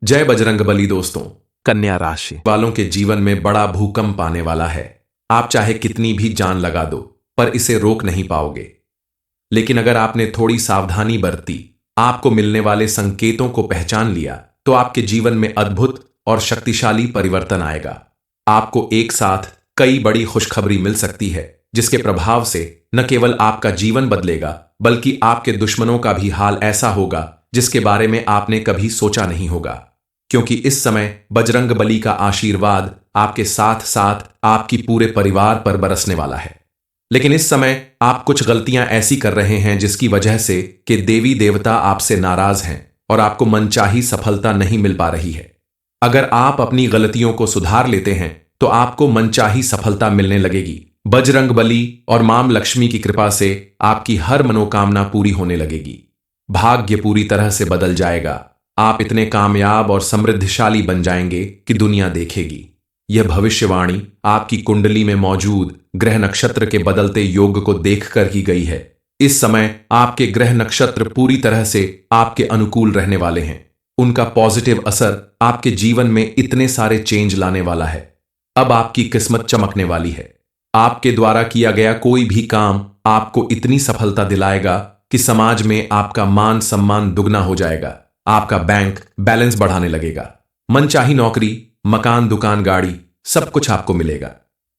जय बजरंगबली दोस्तों। कन्या राशि वालों के जीवन में बड़ा भूकंप आने वाला है। आप चाहे कितनी भी जान लगा दो पर इसे रोक नहीं पाओगे। लेकिन अगर आपने थोड़ी सावधानी बरती, आपको मिलने वाले संकेतों को पहचान लिया, तो आपके जीवन में अद्भुत और शक्तिशाली परिवर्तन आएगा। आपको एक साथ कई बड़ी खुशखबरी मिल सकती है, जिसके प्रभाव से न केवल आपका जीवन बदलेगा, बल्कि आपके दुश्मनों का भी हाल ऐसा होगा जिसके बारे में आपने कभी सोचा नहीं होगा। क्योंकि इस समय बजरंगबली का आशीर्वाद आपके साथ साथ आपकी पूरे परिवार पर बरसने वाला है। लेकिन इस समय आप कुछ गलतियां ऐसी कर रहे हैं जिसकी वजह से कि देवी देवता आपसे नाराज हैं और आपको मनचाही सफलता नहीं मिल पा रही है। अगर आप अपनी गलतियों को सुधार लेते हैं तो आपको मनचाही सफलता मिलने लगेगी। बजरंगबली और मां लक्ष्मी की कृपा से आपकी हर मनोकामना पूरी होने लगेगी। भाग्य पूरी तरह से बदल जाएगा। आप इतने कामयाब और समृद्धशाली बन जाएंगे कि दुनिया देखेगी। यह भविष्यवाणी आपकी कुंडली में मौजूद ग्रह नक्षत्र के बदलते योग को देखकर की गई है। इस समय आपके ग्रह नक्षत्र पूरी तरह से आपके अनुकूल रहने वाले हैं। उनका पॉजिटिव असर आपके जीवन में इतने सारे चेंज लाने वाला है। अब आपकी किस्मत चमकने वाली है। आपके द्वारा किया गया कोई भी काम आपको इतनी सफलता दिलाएगा कि समाज में आपका मान सम्मान दुगना हो जाएगा। आपका बैंक बैलेंस बढ़ाने लगेगा। मनचाही नौकरी, मकान, दुकान, गाड़ी, सब कुछ आपको मिलेगा।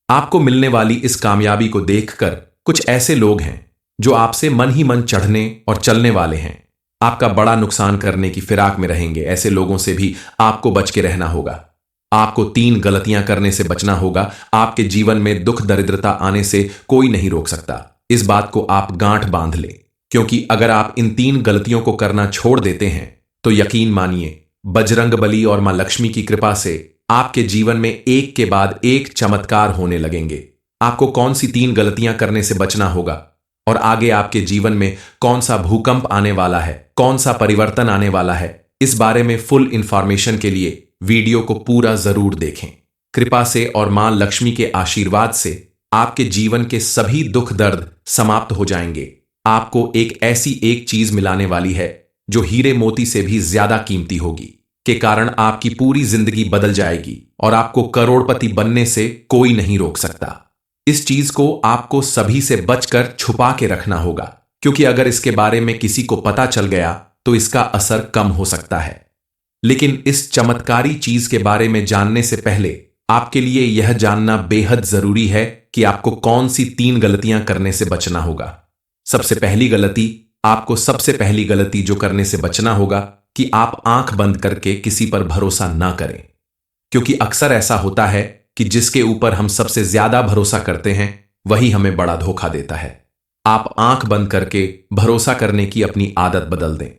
आपको मिलने वाली इस कामयाबी को देखकर कुछ ऐसे लोग हैं जो आपसे मन ही मन चढ़ने और चलने वाले हैं। आपका बड़ा नुकसान करने की फिराक में रहेंगे। ऐसे लोगों से भी आपको बच के रहना होगा। आपको 3 गलतियां करने से बचना होगा। आपके जीवन में दुख दरिद्रता आने से कोई नहीं रोक सकता। इस बात को आप गांठ बांध लें, क्योंकि अगर आप इन 3 गलतियों को करना छोड़ देते हैं तो यकीन मानिए, बजरंगबली और मां लक्ष्मी की कृपा से आपके जीवन में एक के बाद एक चमत्कार होने लगेंगे। आपको कौन सी 3 गलतियां करने से बचना होगा और आगे आपके जीवन में कौन सा भूकंप आने वाला है, कौन सा परिवर्तन आने वाला है, इस बारे में फुल इंफॉर्मेशन के लिए वीडियो को पूरा जरूर देखें। कृपा से और मां लक्ष्मी के आशीर्वाद से आपके जीवन के सभी दुख दर्द समाप्त हो जाएंगे। आपको एक एक चीज मिलाने वाली है जो हीरे मोती से भी ज्यादा कीमती होगी, के कारण आपकी पूरी जिंदगी बदल जाएगी और आपको करोड़पति बनने से कोई नहीं रोक सकता। इस चीज को आपको सभी से बचकर छुपा के रखना होगा, क्योंकि अगर इसके बारे में किसी को पता चल गया तो इसका असर कम हो सकता है। लेकिन इस चमत्कारी चीज के बारे में जानने से पहले आपके लिए यह जानना बेहद जरूरी है कि आपको कौन सी 3 गलतियां करने से बचना होगा। सबसे पहली गलती जो करने से बचना होगा कि आप आंख बंद करके किसी पर भरोसा ना करें, क्योंकि अक्सर ऐसा होता है कि जिसके ऊपर हम सबसे ज्यादा भरोसा करते हैं वही हमें बड़ा धोखा देता है। आप आंख बंद करके भरोसा करने की अपनी आदत बदल दें।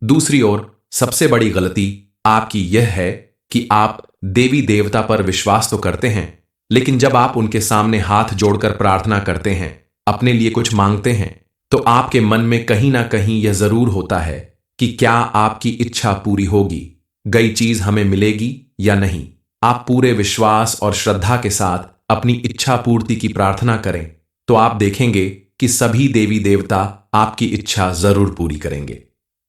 दूसरी ओर सबसे बड़ी गलती आपकी यह है कि आप देवी देवता पर विश्वास तो करते हैं, लेकिन जब आप उनके सामने हाथ जोड़कर प्रार्थना करते हैं, अपने लिए कुछ मांगते हैं, तो आपके मन में कहीं ना कहीं यह जरूर होता है कि क्या आपकी इच्छा पूरी होगी, गई चीज हमें मिलेगी या नहीं। आप पूरे विश्वास और श्रद्धा के साथ अपनी इच्छा पूर्ति की प्रार्थना करें तो आप देखेंगे कि सभी देवी देवता आपकी इच्छा जरूर पूरी करेंगे।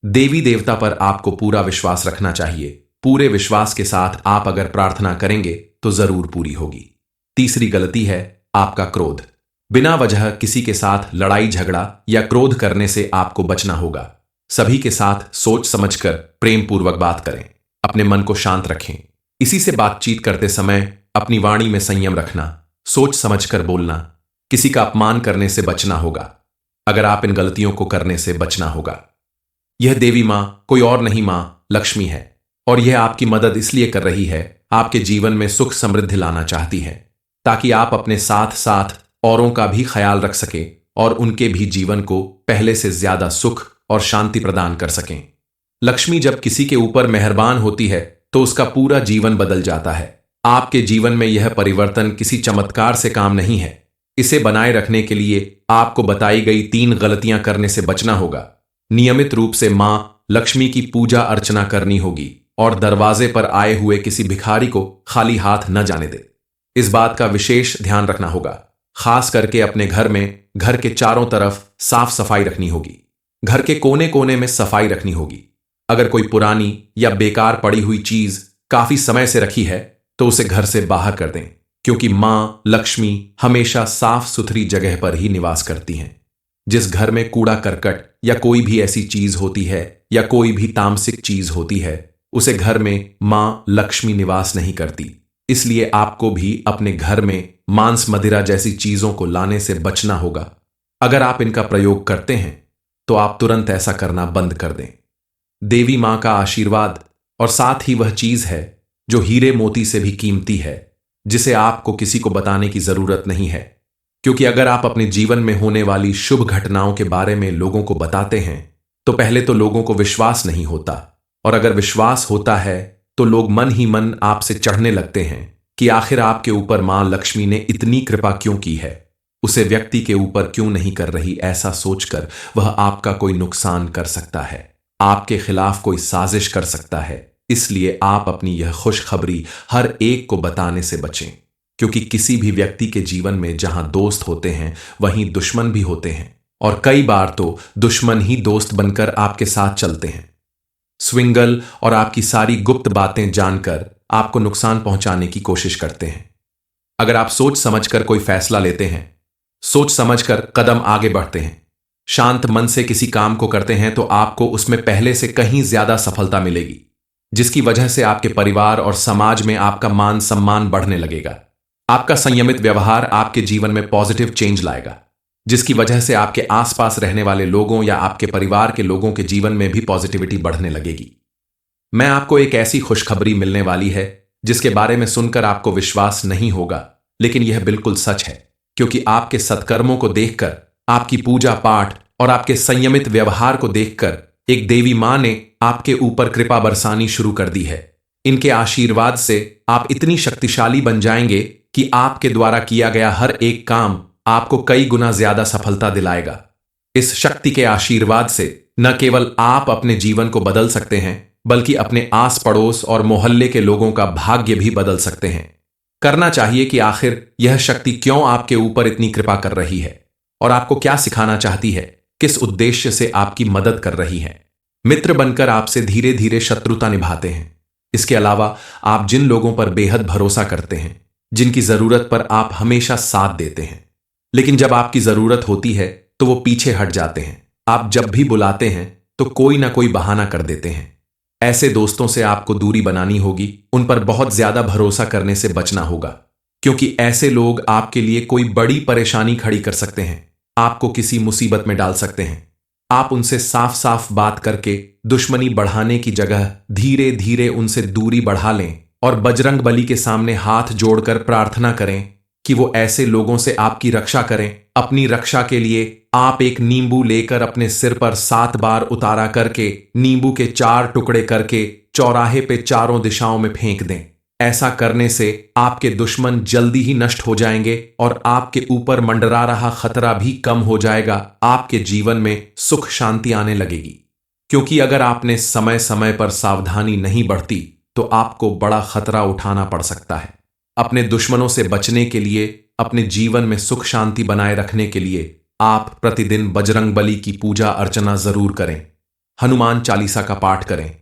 देवी देवता पर आपको पूरा विश्वास रखना चाहिए। पूरे विश्वास के साथ आप अगर प्रार्थना करेंगे तो जरूर पूरी होगी। तीसरी गलती है आपका क्रोध। बिना वजह किसी के साथ लड़ाई झगड़ा या क्रोध करने से आपको बचना होगा। सभी के साथ सोच समझकर प्रेम पूर्वक बात करें। अपने मन को शांत रखें। इसी से बातचीत करते समय अपनी वाणी में संयम रखना, सोच समझकर बोलना। किसी का अपमान करने से बचना होगा। अगर आप इन गलतियों को करने से बचना होगा। यह देवी मां कोई और नहीं, मां लक्ष्मी है, और यह आपकी मदद इसलिए कर रही है, आपके जीवन में सुख समृद्धि लाना चाहती है, ताकि आप अपने साथ साथ औरों का भी ख्याल रख सकें और उनके भी जीवन को पहले से ज्यादा सुख और शांति प्रदान कर सकें। लक्ष्मी जब किसी के ऊपर मेहरबान होती है तो उसका पूरा जीवन बदल जाता है। आपके जीवन में यह परिवर्तन किसी चमत्कार से काम नहीं है। इसे बनाए रखने के लिए आपको बताई गई 3 गलतियां करने से बचना होगा। नियमित रूप से मां लक्ष्मी की पूजा अर्चना करनी होगी और दरवाजे पर आए हुए किसी भिखारी को खाली हाथ न जाने दे। इस बात का विशेष ध्यान रखना होगा। खास करके अपने घर में घर के चारों तरफ साफ सफाई रखनी होगी। घर के कोने कोने में सफाई रखनी होगी। अगर कोई पुरानी या बेकार पड़ी हुई चीज काफी समय से रखी है तो उसे घर से बाहर कर दें, क्योंकि मां लक्ष्मी हमेशा साफ सुथरी जगह पर ही निवास करती हैं। जिस घर में कूड़ा करकट या कोई भी ऐसी चीज होती है या कोई भी तामसिक चीज होती है, उसे घर में मां लक्ष्मी निवास नहीं करती। इसलिए आपको भी अपने घर में मांस मदिरा जैसी चीजों को लाने से बचना होगा। अगर आप इनका प्रयोग करते हैं तो आप तुरंत ऐसा करना बंद कर दें। देवी मां का आशीर्वाद और साथ ही वह चीज है जो हीरे मोती से भी कीमती है, जिसे आपको किसी को बताने की जरूरत नहीं है। क्योंकि अगर आप अपने जीवन में होने वाली शुभ घटनाओं के बारे में लोगों को बताते हैं तो पहले तो लोगों को विश्वास नहीं होता, और अगर विश्वास होता है तो लोग मन ही मन आपसे चढ़ने लगते हैं कि आखिर आपके ऊपर मां लक्ष्मी ने इतनी कृपा क्यों की है, उसे व्यक्ति के ऊपर क्यों नहीं कर रही। ऐसा सोचकर वह आपका कोई नुकसान कर सकता है, आपके खिलाफ कोई साजिश कर सकता है। इसलिए आप अपनी यह खुशखबरी हर एक को बताने से बचें, क्योंकि किसी भी व्यक्ति के जीवन में जहां दोस्त होते हैं वहीं दुश्मन भी होते हैं, और कई बार तो दुश्मन ही दोस्त बनकर आपके साथ चलते हैं। स्विंगल और आपकी सारी गुप्त बातें जानकर आपको नुकसान पहुंचाने की कोशिश करते हैं। अगर आप सोच समझकर कोई फैसला लेते हैं, सोच समझकर कदम आगे बढ़ते हैं, शांत मन से किसी काम को करते हैं, तो आपको उसमें पहले से कहीं ज्यादा सफलता मिलेगी, जिसकी वजह से आपके परिवार और समाज में आपका मान सम्मान बढ़ने लगेगा। आपका संयमित व्यवहार आपके जीवन में पॉजिटिव चेंज लाएगा, जिसकी वजह से आपके आसपास रहने वाले लोगों या आपके परिवार के लोगों के जीवन में भी पॉजिटिविटी बढ़ने लगेगी। मैं आपको एक ऐसी खुशखबरी मिलने वाली है जिसके बारे में सुनकर आपको विश्वास नहीं होगा, लेकिन यह बिल्कुल सच है, क्योंकि आपके सत्कर्मों को देखकर, आपकी पूजा पाठ और आपके संयमित व्यवहार को देखकर एक देवी मां ने आपके ऊपर कृपा बरसानी शुरू कर दी है। इनके आशीर्वाद से आप इतनी शक्तिशाली बन जाएंगे कि आपके द्वारा किया गया हर एक काम आपको कई गुना ज्यादा सफलता दिलाएगा। इस शक्ति के आशीर्वाद से न केवल आप अपने जीवन को बदल सकते हैं, बल्कि अपने आस पड़ोस और मोहल्ले के लोगों का भाग्य भी बदल सकते हैं। करना चाहिए कि आखिर यह शक्ति क्यों आपके ऊपर इतनी कृपा कर रही है और आपको क्या सिखाना चाहती है, किस उद्देश्य से आपकी मदद कर रही है। मित्र बनकर आपसे धीरे धीरे शत्रुता निभाते हैं। इसके अलावा आप जिन लोगों पर बेहद भरोसा करते हैं, जिनकी जरूरत पर आप हमेशा साथ देते हैं, लेकिन जब आपकी जरूरत होती है तो वो पीछे हट जाते हैं। आप जब भी बुलाते हैं तो कोई ना कोई बहाना कर देते हैं। ऐसे दोस्तों से आपको दूरी बनानी होगी, उन पर बहुत ज्यादा भरोसा करने से बचना होगा, क्योंकि ऐसे लोग आपके लिए कोई बड़ी परेशानी खड़ी कर सकते हैं, आपको किसी मुसीबत में डाल सकते हैं। आप उनसे साफ साफ बात करके दुश्मनी बढ़ाने की जगह धीरे धीरे उनसे दूरी बढ़ा लें और बजरंग बली के सामने हाथ जोड़कर प्रार्थना करें कि वो ऐसे लोगों से आपकी रक्षा करें। अपनी रक्षा के लिए आप एक नींबू लेकर अपने सिर पर 7 बार उतारा करके नींबू के 4 टुकड़े करके चौराहे पे चारों दिशाओं में फेंक दें। ऐसा करने से आपके दुश्मन जल्दी ही नष्ट हो जाएंगे और आपके ऊपर मंडरा रहा खतरा भी कम हो जाएगा। आपके जीवन में सुख शांति आने लगेगी, क्योंकि अगर आपने समय समय पर सावधानी नहीं बरती तो आपको बड़ा खतरा उठाना पड़ सकता है। अपने दुश्मनों से बचने के लिए, अपने जीवन में सुख शांति बनाए रखने के लिए आप प्रतिदिन बजरंग बली की पूजा अर्चना जरूर करें। हनुमान चालीसा का पाठ करें।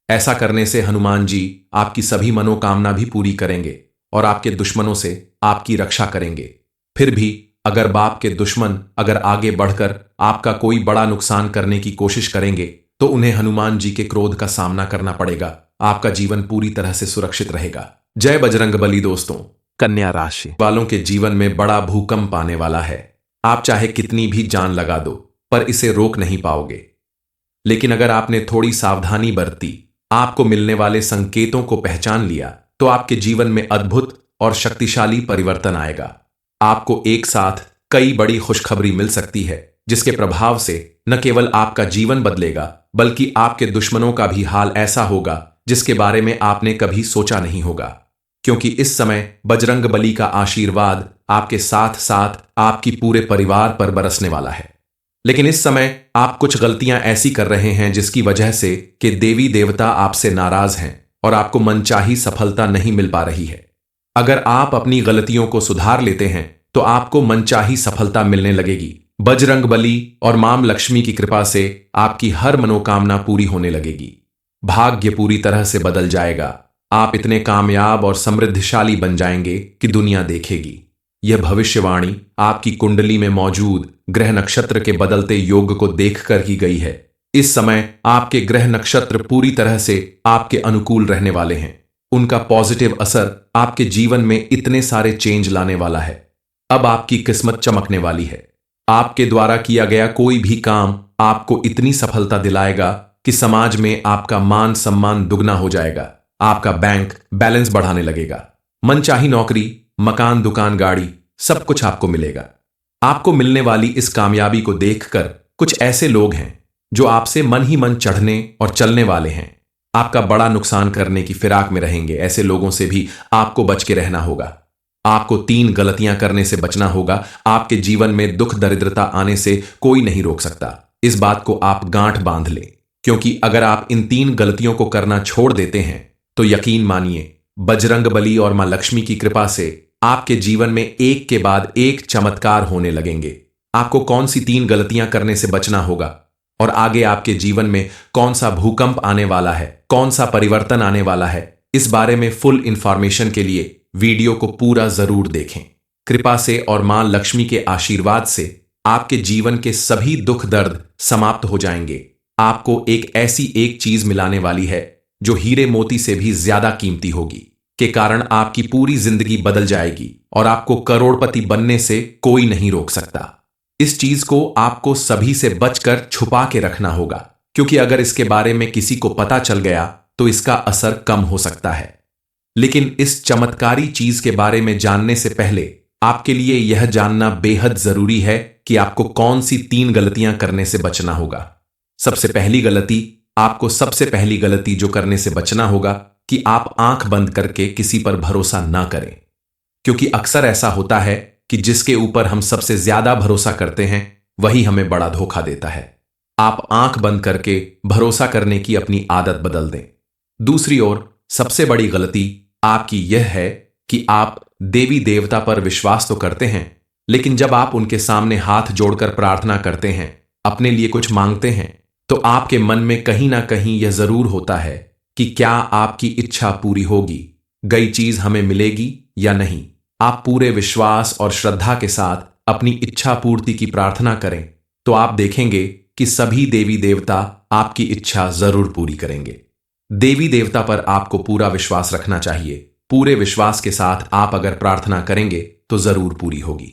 ऐसा करने से हनुमान जी आपकी सभी मनोकामना भी पूरी करेंगे और आपके दुश्मनों से आपकी रक्षा करेंगे। फिर भी अगर बाप के दुश्मन अगर आगे बढ़कर आपका कोई बड़ा नुकसान करने की कोशिश करेंगे तो उन्हें हनुमान जी के क्रोध का सामना करना पड़ेगा। आपका जीवन पूरी तरह से सुरक्षित रहेगा। जय बजरंग बली। दोस्तों, कन्या राशि वालों के जीवन में बड़ा भूकंप आने वाला है। आप चाहे कितनी भी जान लगा दो पर इसे रोक नहीं पाओगे। लेकिन अगर आपने थोड़ी सावधानी बरती, आपको मिलने वाले संकेतों को पहचान लिया, तो आपके जीवन में अद्भुत और शक्तिशाली परिवर्तन आएगा। आपको एक साथ कई बड़ी खुशखबरी मिल सकती है, जिसके प्रभाव से न केवल आपका जीवन बदलेगा, बल्कि आपके दुश्मनों का भी हाल ऐसा होगा जिसके बारे में आपने कभी सोचा नहीं होगा। क्योंकि इस समय बजरंग बली का आशीर्वाद आपके साथ साथ आपकी पूरे परिवार पर बरसने वाला है। लेकिन इस समय आप कुछ गलतियां ऐसी कर रहे हैं जिसकी वजह से कि देवी देवता आपसे नाराज हैं और आपको मनचाही सफलता नहीं मिल पा रही है। अगर आप अपनी गलतियों को सुधार लेते हैं तो आपको मनचाही सफलता मिलने लगेगी। बजरंग बली और मां लक्ष्मी की कृपा से आपकी हर मनोकामना पूरी होने लगेगी। भाग्य पूरी तरह से बदल जाएगा। आप इतने कामयाब और समृद्धशाली बन जाएंगे कि दुनिया देखेगी। यह भविष्यवाणी आपकी कुंडली में मौजूद ग्रह नक्षत्र के बदलते योग को देखकर की गई है। इस समय आपके ग्रह नक्षत्र पूरी तरह से आपके अनुकूल रहने वाले हैं। उनका पॉजिटिव असर आपके जीवन में इतने सारे चेंज लाने वाला है। अब आपकी किस्मत चमकने वाली है। आपके द्वारा किया गया कोई भी काम आपको इतनी सफलता दिलाएगा कि समाज में आपका मान सम्मान दुगना हो जाएगा। आपका बैंक बैलेंस बढ़ाने लगेगा। मनचाही नौकरी, मकान, दुकान, गाड़ी, सब कुछ आपको मिलेगा। आपको मिलने वाली इस कामयाबी को देखकर कुछ ऐसे लोग हैं जो आपसे मन ही मन चढ़ने और चलने वाले हैं। आपका बड़ा नुकसान करने की फिराक में रहेंगे। ऐसे लोगों से भी आपको बच के रहना होगा। आपको 3 गलतियां करने से बचना होगा। आपके जीवन में दुख दरिद्रता आने से कोई नहीं रोक सकता। इस बात को आप गांठ बांध लें, क्योंकि अगर आप इन 3 गलतियों को करना छोड़ देते हैं तो यकीन मानिए, बजरंगबली और मां लक्ष्मी की कृपा से आपके जीवन में एक के बाद एक चमत्कार होने लगेंगे। आपको कौन सी 3 गलतियां करने से बचना होगा और आगे आपके जीवन में कौन सा भूकंप आने वाला है, कौन सा परिवर्तन आने वाला है, इस बारे में फुल इंफॉर्मेशन के लिए वीडियो को पूरा जरूर देखें। कृपा से और मां लक्ष्मी के आशीर्वाद से आपके जीवन के सभी दुख दर्द समाप्त हो जाएंगे। आपको ऐसी एक चीज मिलाने वाली है जो हीरे मोती से भी ज्यादा कीमती होगी, के कारण आपकी पूरी जिंदगी बदल जाएगी और आपको करोड़पति बनने से कोई नहीं रोक सकता। इस चीज को आपको सभी से बचकर छुपा के रखना होगा, क्योंकि अगर इसके बारे में किसी को पता चल गया तो इसका असर कम हो सकता है। लेकिन इस चमत्कारी चीज के बारे में जानने से पहले आपके लिए यह जानना बेहद जरूरी है कि आपको कौन सी 3 गलतियां करने से बचना होगा। सबसे पहली गलती जो करने से बचना होगा कि आप आंख बंद करके किसी पर भरोसा ना करें, क्योंकि अक्सर ऐसा होता है कि जिसके ऊपर हम सबसे ज्यादा भरोसा करते हैं वही हमें बड़ा धोखा देता है। आप आंख बंद करके भरोसा करने की अपनी आदत बदल दें। दूसरी ओर सबसे बड़ी गलती आपकी यह है कि आप देवी देवता पर विश्वास तो करते हैं, लेकिन जब आप उनके सामने हाथ जोड़कर प्रार्थना करते हैं, अपने लिए कुछ मांगते हैं, तो आपके मन में कहीं ना कहीं यह जरूर होता है कि क्या आपकी इच्छा पूरी होगी, गई चीज हमें मिलेगी या नहीं। आप पूरे विश्वास और श्रद्धा के साथ अपनी इच्छा पूर्ति की प्रार्थना करें तो आप देखेंगे कि सभी देवी देवता आपकी इच्छा जरूर पूरी करेंगे। देवी देवता पर आपको पूरा विश्वास रखना चाहिए। पूरे विश्वास के साथ आप अगर प्रार्थना करेंगे तो जरूर पूरी होगी।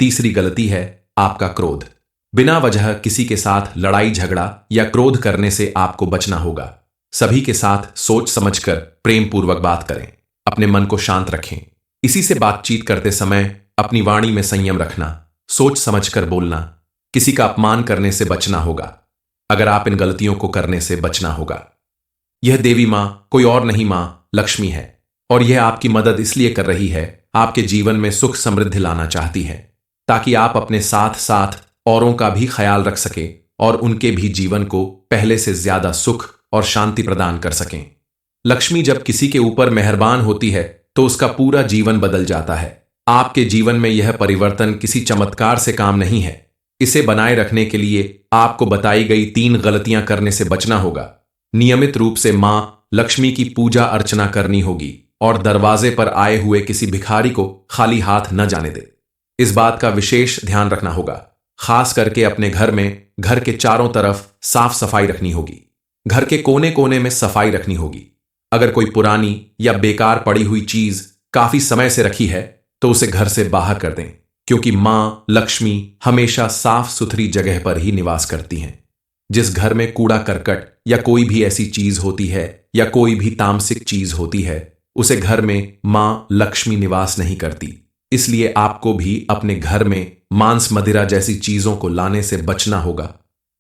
तीसरी गलती है आपका क्रोध। बिना वजह किसी के साथ लड़ाई झगड़ा या क्रोध करने से आपको बचना होगा। सभी के साथ सोच समझकर प्रेम पूर्वक बात करें। अपने मन को शांत रखें। इसी से बातचीत करते समय अपनी वाणी में संयम रखना, सोच समझकर बोलना, किसी का अपमान करने से बचना होगा। अगर आप इन गलतियों को करने से बचना होगा। यह देवी मां कोई और नहीं, मां लक्ष्मी है, और यह आपकी मदद इसलिए कर रही है, आपके जीवन में सुख समृद्धि लाना चाहती है, ताकि आप अपने साथ साथ औरों का भी ख्याल रख सकें और उनके भी जीवन को पहले से ज्यादा सुख और शांति प्रदान कर सकें। लक्ष्मी जब किसी के ऊपर मेहरबान होती है तो उसका पूरा जीवन बदल जाता है। आपके जीवन में यह परिवर्तन किसी चमत्कार से काम नहीं है। इसे बनाए रखने के लिए आपको बताई गई 3 गलतियां करने से बचना होगा। नियमित रूप से मां लक्ष्मी की पूजा अर्चना करनी होगी और दरवाजे पर आए हुए किसी भिखारी को खाली हाथ न जाने दे। इस बात का विशेष ध्यान रखना होगा। खास करके अपने घर में घर के चारों तरफ साफ सफाई रखनी होगी। घर के कोने कोने में सफाई रखनी होगी। अगर कोई पुरानी या बेकार पड़ी हुई चीज काफी समय से रखी है तो उसे घर से बाहर कर दें, क्योंकि मां लक्ष्मी हमेशा साफ सुथरी जगह पर ही निवास करती हैं। जिस घर में कूड़ा करकट या कोई भी ऐसी चीज होती है या कोई भी तामसिक चीज होती है, उसे घर में मां लक्ष्मी निवास नहीं करती। इसलिए आपको भी अपने घर में मांस मदिरा जैसी चीजों को लाने से बचना होगा।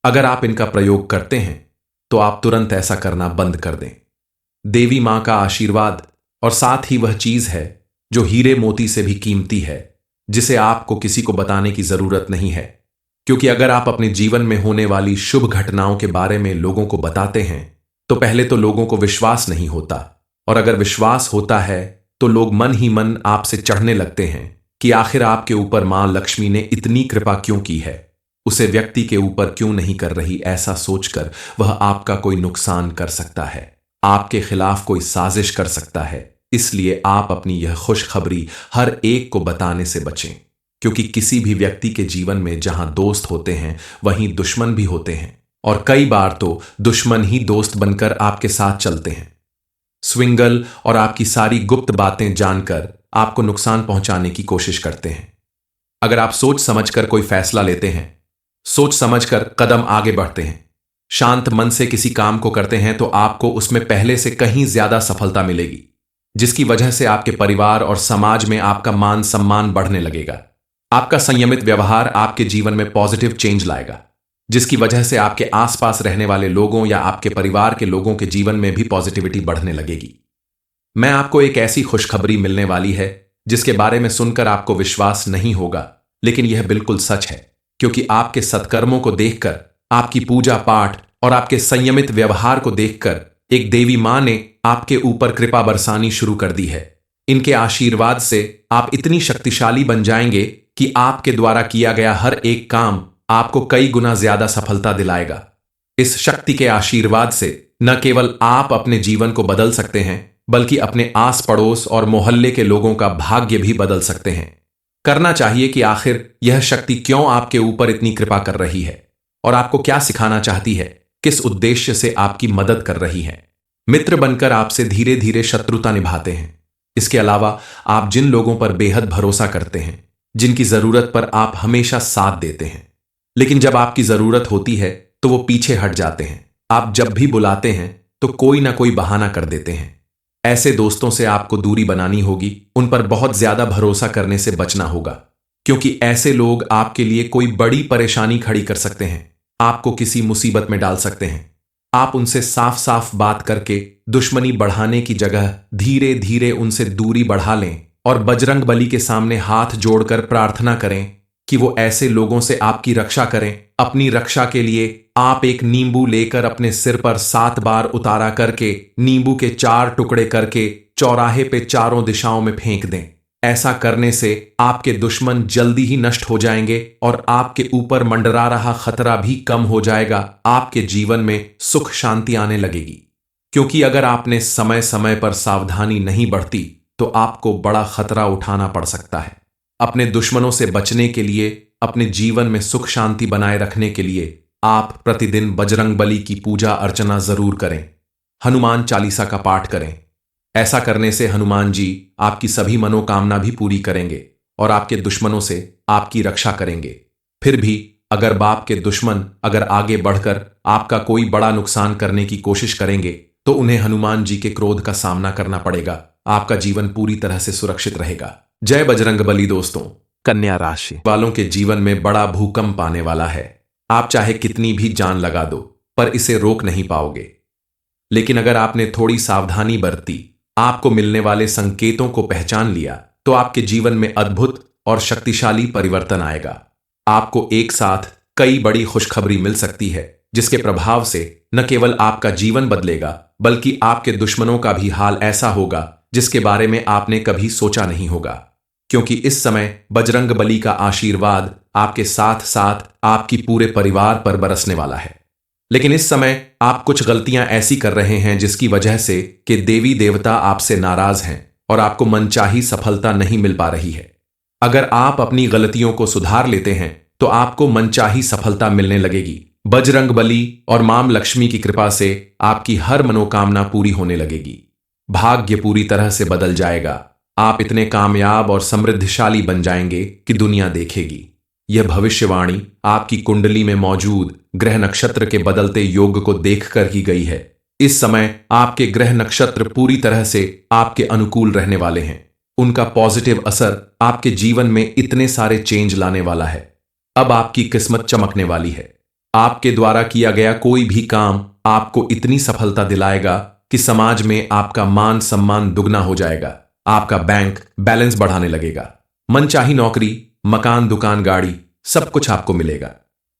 अगर आप इनका प्रयोग करते हैं तो आप तुरंत ऐसा करना बंद कर दें। देवी मां का आशीर्वाद और साथ ही वह चीज है जो हीरे मोती से भी कीमती है, जिसे आपको किसी को बताने की जरूरत नहीं है, क्योंकि अगर आप अपने जीवन में होने वाली शुभ घटनाओं के बारे में लोगों को बताते हैं तो पहले तो लोगों को विश्वास नहीं होता, और अगर विश्वास होता है तो लोग मन ही मन आपसे चढ़ने लगते हैं कि आखिर आपके ऊपर मां लक्ष्मी ने इतनी कृपा क्यों की है। उसे व्यक्ति के ऊपर क्यों नहीं कर रही, ऐसा सोचकर वह आपका कोई नुकसान कर सकता है, आपके खिलाफ कोई साजिश कर सकता है। इसलिए आप अपनी यह खुशखबरी हर एक को बताने से बचें, क्योंकि किसी भी व्यक्ति के जीवन में जहां दोस्त होते हैं वहीं दुश्मन भी होते हैं, और कई बार तो दुश्मन ही दोस्त बनकर आपके साथ चलते हैं। स्विंगल और आपकी सारी गुप्त बातें जानकर आपको नुकसान पहुंचाने की कोशिश करते हैं। अगर आप सोच समझकर कोई फैसला लेते हैं, सोच समझकर कदम आगे बढ़ते हैं, शांत मन से किसी काम को करते हैं, तो आपको उसमें पहले से कहीं ज्यादा सफलता मिलेगी, जिसकी वजह से आपके परिवार और समाज में आपका मान सम्मान बढ़ने लगेगा। आपका संयमित व्यवहार आपके जीवन में पॉजिटिव चेंज लाएगा, जिसकी वजह से आपके आसपास रहने वाले लोगों या आपके परिवार के लोगों के जीवन में भी पॉजिटिविटी बढ़ने लगेगी। मैं आपको एक ऐसी खुशखबरी मिलने वाली है जिसके बारे में सुनकर आपको विश्वास नहीं होगा, लेकिन यह बिल्कुल सच है, क्योंकि आपके सत्कर्मों को देखकर, आपकी पूजा पाठ और आपके संयमित व्यवहार को देखकर एक देवी मां ने आपके ऊपर कृपा बरसानी शुरू कर दी है। इनके आशीर्वाद से आप इतनी शक्तिशाली बन जाएंगे कि आपके द्वारा किया गया हर एक काम आपको कई गुना ज्यादा सफलता दिलाएगा। इस शक्ति के आशीर्वाद से न केवल आप अपने जीवन को बदल सकते हैं, बल्कि अपने आस पड़ोस और मोहल्ले के लोगों का भाग्य भी बदल सकते हैं। करना चाहिए कि आखिर यह शक्ति क्यों आपके ऊपर इतनी कृपा कर रही है और आपको क्या सिखाना चाहती है, किस उद्देश्य से आपकी मदद कर रही है। मित्र बनकर आपसे धीरे धीरे शत्रुता निभाते हैं। इसके अलावा आप जिन लोगों पर बेहद भरोसा करते हैं, जिनकी जरूरत पर आप हमेशा साथ देते हैं, लेकिन जब आपकी जरूरत होती है तो वो पीछे हट जाते हैं। आप जब भी बुलाते हैं तो कोई ना कोई बहाना कर देते हैं। ऐसे दोस्तों से आपको दूरी बनानी होगी, उन पर बहुत ज्यादा भरोसा करने से बचना होगा, क्योंकि ऐसे लोग आपके लिए कोई बड़ी परेशानी खड़ी कर सकते हैं, आपको किसी मुसीबत में डाल सकते हैं। आप उनसे साफ साफ बात करके दुश्मनी बढ़ाने की जगह धीरे धीरे उनसे दूरी बढ़ा लें और बजरंग बली के सामने हाथ जोड़कर प्रार्थना करें कि वो ऐसे लोगों से आपकी रक्षा करें। अपनी रक्षा के लिए आप एक नींबू लेकर अपने सिर पर 7 बार उतारा करके नींबू के 4 टुकड़े करके चौराहे पे चारों दिशाओं में फेंक दें। ऐसा करने से आपके दुश्मन जल्दी ही नष्ट हो जाएंगे और आपके ऊपर मंडरा रहा खतरा भी कम हो जाएगा। आपके जीवन में सुख शांति आने लगेगी, क्योंकि अगर आपने समय समय पर सावधानी नहीं बरती तो आपको बड़ा खतरा उठाना पड़ सकता है। अपने दुश्मनों से बचने के लिए, अपने जीवन में सुख शांति बनाए रखने के लिए आप प्रतिदिन बजरंग बली की पूजा अर्चना जरूर करें। हनुमान चालीसा का पाठ करें। ऐसा करने से हनुमान जी आपकी सभी मनोकामना भी पूरी करेंगे और आपके दुश्मनों से आपकी रक्षा करेंगे। फिर भी अगर बाप के दुश्मन अगर आगे बढ़कर आपका कोई बड़ा नुकसान करने की कोशिश करेंगे तो उन्हें हनुमान जी के क्रोध का सामना करना पड़ेगा। आपका जीवन पूरी तरह से सुरक्षित रहेगा। जय बजरंग बली। दोस्तों, कन्या राशि वालों के जीवन में बड़ा भूकंप आने वाला है। आप चाहे कितनी भी जान लगा दो, पर इसे रोक नहीं पाओगे। लेकिन अगर आपने थोड़ी सावधानी बरती, आपको मिलने वाले संकेतों को पहचान लिया, तो आपके जीवन में अद्भुत और शक्तिशाली परिवर्तन आएगा। आपको एक साथ कई बड़ी खुशखबरी मिल सकती है, जिसके प्रभाव से न केवल आपका जीवन बदलेगा, बल्कि आपके दुश्मनों का भी हाल ऐसा होगा जिसके बारे में आपने कभी सोचा नहीं होगा, क्योंकि इस समय बजरंग बली का आशीर्वाद आपके साथ साथ आपकी पूरे परिवार पर बरसने वाला है। लेकिन इस समय आप कुछ गलतियां ऐसी कर रहे हैं जिसकी वजह से कि देवी देवता आपसे नाराज हैं और आपको मनचाही सफलता नहीं मिल पा रही है। अगर आप अपनी गलतियों को सुधार लेते हैं तो आपको मनचाही सफलता मिलने लगेगी। बजरंग बली और मां लक्ष्मी की कृपा से आपकी हर मनोकामना पूरी होने लगेगी। भाग्य पूरी तरह से बदल जाएगा। आप इतने कामयाब और समृद्धशाली बन जाएंगे कि दुनिया देखेगी। यह भविष्यवाणी आपकी कुंडली में मौजूद ग्रह नक्षत्र के बदलते योग को देखकर की गई है। इस समय आपके ग्रह नक्षत्र पूरी तरह से आपके अनुकूल रहने वाले हैं। उनका पॉजिटिव असर आपके जीवन में इतने सारे चेंज लाने वाला है। अब आपकी किस्मत चमकने वाली है। आपके द्वारा किया गया कोई भी काम आपको इतनी सफलता दिलाएगा कि समाज में आपका मान सम्मान दुगना हो जाएगा। आपका बैंक बैलेंस बढ़ाने लगेगा। मनचाही नौकरी, मकान, दुकान, गाड़ी, सब कुछ आपको मिलेगा।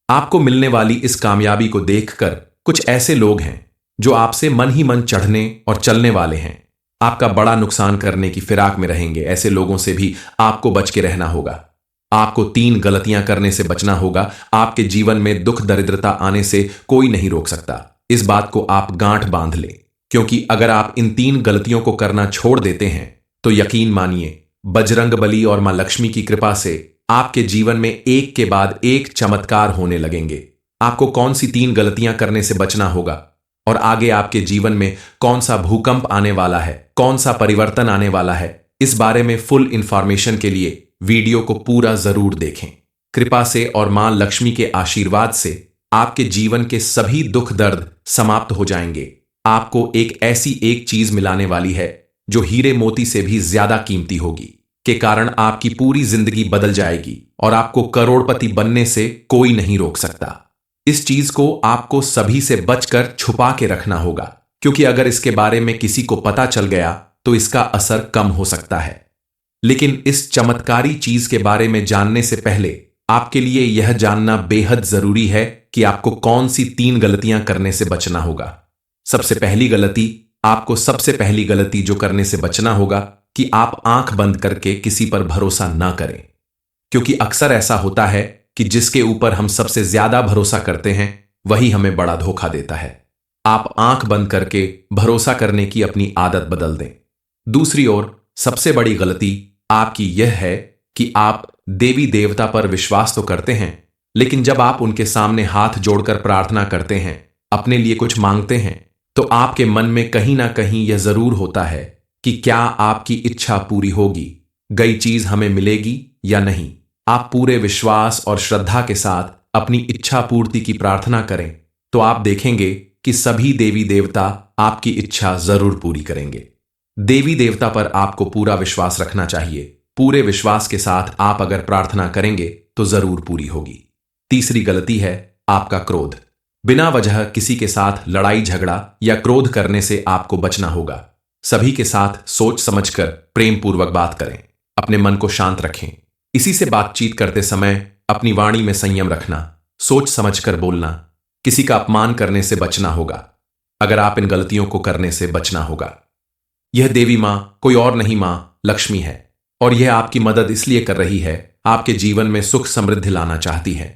आपको मिलने वाली इस कामयाबी को देखकर कुछ ऐसे लोग हैं जो आपसे मन ही मन चढ़ने और चलने वाले हैं, आपका बड़ा नुकसान करने की फिराक में रहेंगे। ऐसे लोगों से भी आपको बच के रहना होगा। आपको 3 गलतियां करने से बचना होगा। आपके जीवन में दुख दरिद्रता आने से कोई नहीं रोक सकता। इस बात को आप गांठ बांध लें, क्योंकि अगर आप इन 3 गलतियों को करना छोड़ देते हैं तो यकीन मानिए, बजरंगबली और मां लक्ष्मी की कृपा से आपके जीवन में एक के बाद एक चमत्कार होने लगेंगे। आपको कौन सी 3 गलतियां करने से बचना होगा और आगे आपके जीवन में कौन सा भूकंप आने वाला है, कौन सा परिवर्तन आने वाला है, इस बारे में फुल इंफॉर्मेशन के लिए वीडियो को पूरा जरूर देखें। कृपा से और मां लक्ष्मी के आशीर्वाद से आपके जीवन के सभी दुख दर्द समाप्त हो जाएंगे। आपको ऐसी एक चीज मिलाने वाली है जो हीरे मोती से भी ज्यादा कीमती होगी, के कारण आपकी पूरी जिंदगी बदल जाएगी और आपको करोड़पति बनने से कोई नहीं रोक सकता। इस चीज को आपको सभी से बचकर छुपा के रखना होगा, क्योंकि अगर इसके बारे में किसी को पता चल गया तो इसका असर कम हो सकता है। लेकिन इस चमत्कारी चीज के बारे में जानने से पहले आपके लिए यह जानना बेहद जरूरी है कि आपको कौन सी 3 गलतियां करने से बचना होगा। सबसे पहली गलती जो करने से बचना होगा कि आप आंख बंद करके किसी पर भरोसा ना करें, क्योंकि अक्सर ऐसा होता है कि जिसके ऊपर हम सबसे ज्यादा भरोसा करते हैं वही हमें बड़ा धोखा देता है। आप आंख बंद करके भरोसा करने की अपनी आदत बदल दें। दूसरी ओर सबसे बड़ी गलती आपकी यह है कि आप देवी देवता पर विश्वास तो करते हैं, लेकिन जब आप उनके सामने हाथ जोड़कर प्रार्थना करते हैं, अपने लिए कुछ मांगते हैं, तो आपके मन में कहीं ना कहीं यह जरूर होता है कि क्या आपकी इच्छा पूरी होगी, गई चीज हमें मिलेगी या नहीं। आप पूरे विश्वास और श्रद्धा के साथ अपनी इच्छा पूर्ति की प्रार्थना करें तो आप देखेंगे कि सभी देवी देवता आपकी इच्छा जरूर पूरी करेंगे। देवी देवता पर आपको पूरा विश्वास रखना चाहिए। पूरे विश्वास के साथ आप अगर प्रार्थना करेंगे तो जरूर पूरी होगी। तीसरी गलती है आपका क्रोध। बिना वजह किसी के साथ लड़ाई झगड़ा या क्रोध करने से आपको बचना होगा। सभी के साथ सोच समझकर प्रेम पूर्वक बात करें, अपने मन को शांत रखें। इसी से बातचीत करते समय अपनी वाणी में संयम रखना, सोच समझकर बोलना, किसी का अपमान करने से बचना होगा। अगर आप इन गलतियों को करने से बचना होगा। यह देवी मां कोई और नहीं, मां लक्ष्मी है, और यह आपकी मदद इसलिए कर रही है, आपके जीवन में सुख समृद्धि लाना चाहती है,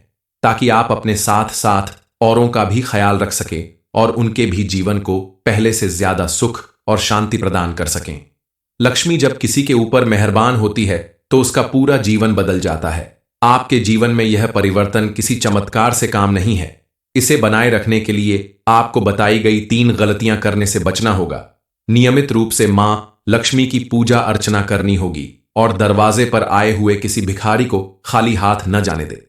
ताकि आप अपने साथ साथ औरों का भी ख्याल रख सकें और उनके भी जीवन को पहले से ज्यादा सुख और शांति प्रदान कर सकें। लक्ष्मी जब किसी के ऊपर मेहरबान होती है तो उसका पूरा जीवन बदल जाता है। आपके जीवन में यह परिवर्तन किसी चमत्कार से काम नहीं है। इसे बनाए रखने के लिए आपको बताई गई 3 गलतियां करने से बचना होगा। नियमित रूप से मां लक्ष्मी की पूजा अर्चना करनी होगी और दरवाजे पर आए हुए किसी भिखारी को खाली हाथ न जाने दे।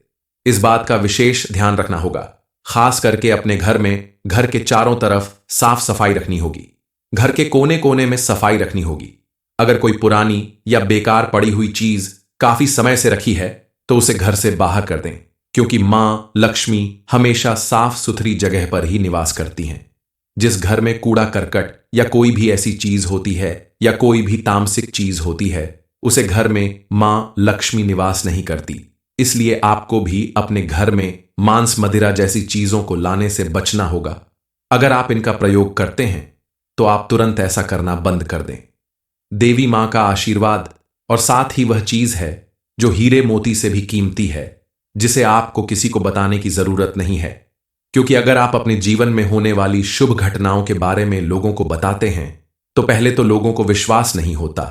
इस बात का विशेष ध्यान रखना होगा। खास करके अपने घर में घर के चारों तरफ साफ सफाई रखनी होगी। घर के कोने कोने में सफाई रखनी होगी। अगर कोई पुरानी या बेकार पड़ी हुई चीज काफी समय से रखी है तो उसे घर से बाहर कर दें, क्योंकि मां लक्ष्मी हमेशा साफ सुथरी जगह पर ही निवास करती हैं। जिस घर में कूड़ा करकट या कोई भी ऐसी चीज होती है या कोई भी तामसिक चीज होती है, उसे घर में मां लक्ष्मी निवास नहीं करती। इसलिए आपको भी अपने घर में मांस मदिरा जैसी चीजों को लाने से बचना होगा। अगर आप इनका प्रयोग करते हैं तो आप तुरंत ऐसा करना बंद कर दें। देवी मां का आशीर्वाद और साथ ही वह चीज है जो हीरे मोती से भी कीमती है, जिसे आपको किसी को बताने की जरूरत नहीं है, क्योंकि अगर आप अपने जीवन में होने वाली शुभ घटनाओं के बारे में लोगों को बताते हैं तो पहले तो लोगों को विश्वास नहीं होता,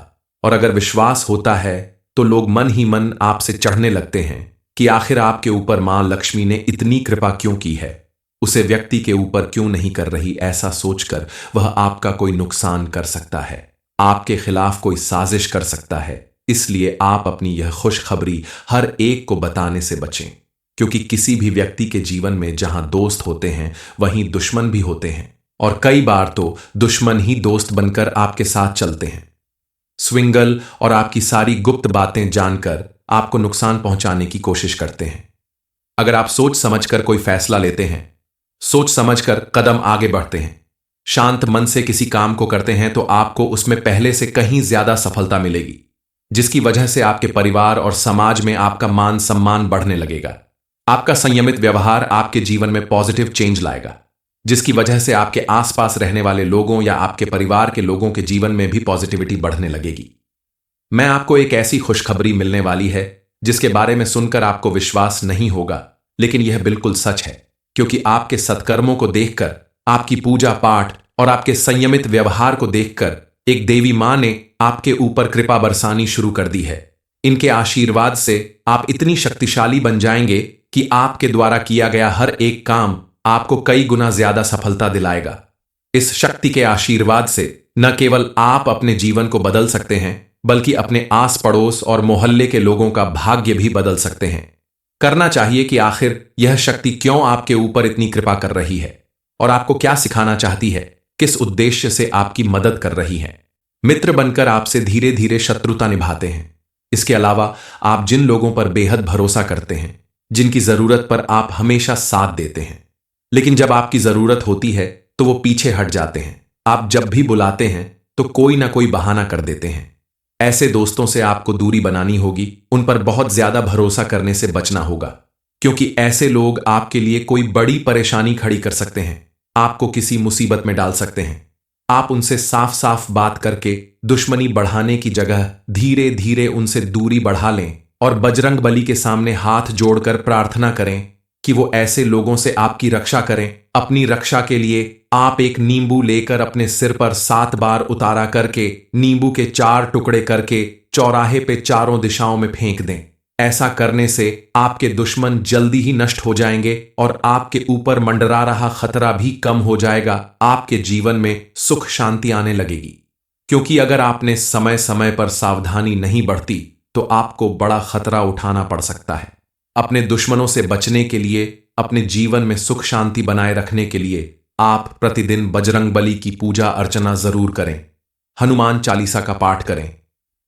और अगर विश्वास होता है तो लोग मन ही मन आपसे चढ़ने लगते हैं कि आखिर आपके ऊपर मां लक्ष्मी ने इतनी कृपा क्यों की है, उसे व्यक्ति के ऊपर क्यों नहीं कर रही। ऐसा सोचकर वह आपका कोई नुकसान कर सकता है, आपके खिलाफ कोई साजिश कर सकता है। इसलिए आप अपनी यह खुशखबरी हर एक को बताने से बचें, क्योंकि किसी भी व्यक्ति के जीवन में जहां दोस्त होते हैं वहीं दुश्मन भी होते हैं, और कई बार तो दुश्मन ही दोस्त बनकर आपके साथ चलते हैं। स्विंगल और आपकी सारी गुप्त बातें जानकर आपको नुकसान पहुंचाने की कोशिश करते हैं। अगर आप सोच समझकर कोई फैसला लेते हैं, सोच समझकर कदम आगे बढ़ते हैं, शांत मन से किसी काम को करते हैं, तो आपको उसमें पहले से कहीं ज्यादा सफलता मिलेगी, जिसकी वजह से आपके परिवार और समाज में आपका मान सम्मान बढ़ने लगेगा। आपका संयमित व्यवहार आपके जीवन में पॉजिटिव चेंज लाएगा, जिसकी वजह से आपके आसपास रहने वाले लोगों या आपके परिवार के लोगों के जीवन में भी पॉजिटिविटी बढ़ने लगेगी। मैं आपको एक ऐसी खुशखबरी मिलने वाली है जिसके बारे में सुनकर आपको विश्वास नहीं होगा, लेकिन यह बिल्कुल सच है, क्योंकि आपके सत्कर्मों को देखकर, आपकी पूजा पाठ और आपके संयमित व्यवहार को देखकर एक देवी मां ने आपके ऊपर कृपा बरसानी शुरू कर दी है। इनके आशीर्वाद से आप इतनी शक्तिशाली बन जाएंगे कि आपके द्वारा किया गया हर एक काम आपको कई गुना ज्यादा सफलता दिलाएगा। इस शक्ति के आशीर्वाद से न केवल आप अपने जीवन को बदल सकते हैं, बल्कि अपने आस पड़ोस और मोहल्ले के लोगों का भाग्य भी बदल सकते हैं। करना चाहिए कि आखिर यह शक्ति क्यों आपके ऊपर इतनी कृपा कर रही है और आपको क्या सिखाना चाहती है, किस उद्देश्य से आपकी मदद कर रही है। मित्र बनकर आपसे धीरे धीरे शत्रुता निभाते हैं। इसके अलावा आप जिन लोगों पर बेहद भरोसा करते हैं, जिनकी जरूरत पर आप हमेशा साथ देते हैं, लेकिन जब आपकी जरूरत होती है तो वो पीछे हट जाते हैं। आप जब भी बुलाते हैं तो कोई ना कोई बहाना कर देते हैं। ऐसे दोस्तों से आपको दूरी बनानी होगी, उन पर बहुत ज्यादा भरोसा करने से बचना होगा, क्योंकि ऐसे लोग आपके लिए कोई बड़ी परेशानी खड़ी कर सकते हैं, आपको किसी मुसीबत में डाल सकते हैं। आप उनसे साफ साफ बात करके दुश्मनी बढ़ाने की जगह धीरे धीरे उनसे दूरी बढ़ा लें और बजरंग बली के सामने हाथ जोड़कर प्रार्थना करें कि वो ऐसे लोगों से आपकी रक्षा करें। अपनी रक्षा के लिए आप एक नींबू लेकर अपने सिर पर 7 बार उतारा करके नींबू के 4 टुकड़े करके चौराहे पे चारों दिशाओं में फेंक दें। ऐसा करने से आपके दुश्मन जल्दी ही नष्ट हो जाएंगे और आपके ऊपर मंडरा रहा खतरा भी कम हो जाएगा। आपके जीवन में सुख शांति आने लगेगी, क्योंकि अगर आपने समय समय पर सावधानी नहीं बरती तो आपको बड़ा खतरा उठाना पड़ सकता है। अपने दुश्मनों से बचने के लिए, अपने जीवन में सुख शांति बनाए रखने के लिए आप प्रतिदिन बजरंग बली की पूजा अर्चना जरूर करें। हनुमान चालीसा का पाठ करें।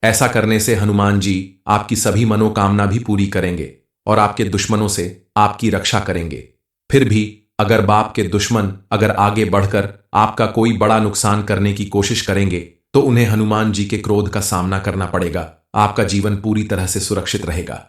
ऐसा करने से हनुमान जी आपकी सभी मनोकामना भी पूरी करेंगे और आपके दुश्मनों से आपकी रक्षा करेंगे। फिर भी अगर बाप के दुश्मन अगर आगे बढ़कर आपका कोई बड़ा नुकसान करने की कोशिश करेंगे तो उन्हें हनुमान जी के क्रोध का सामना करना पड़ेगा। आपका जीवन पूरी तरह से सुरक्षित रहेगा।